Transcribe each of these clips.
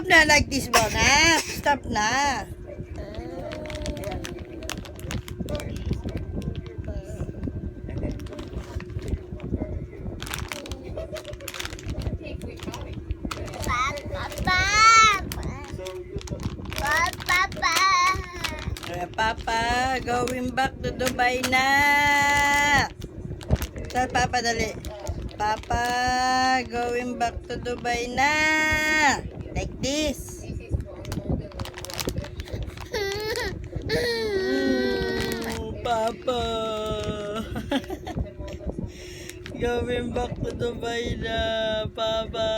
Stop na like this, Bona. Stop na. Papa, going back to Dubai na. Saan Papa dali? Papa, going back to Dubai na. Like this. Papa. Going back to Dubai na, Papa.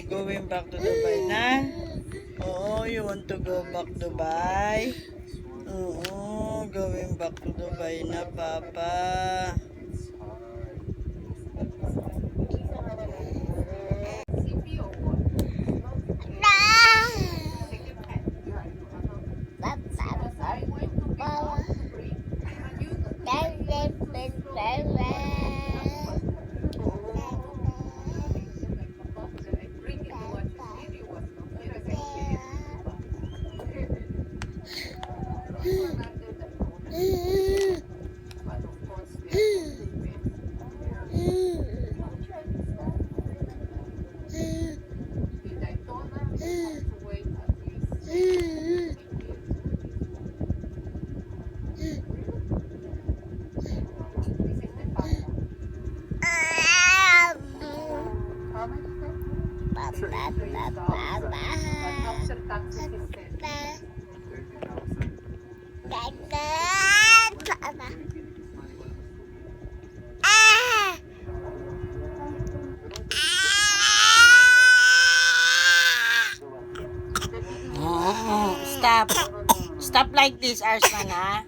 Going back to Dubai na? Oo, you want to go back to Dubai? Oo, going back to Dubai na, Papa. Stop. Stop like this, Arsman, ha?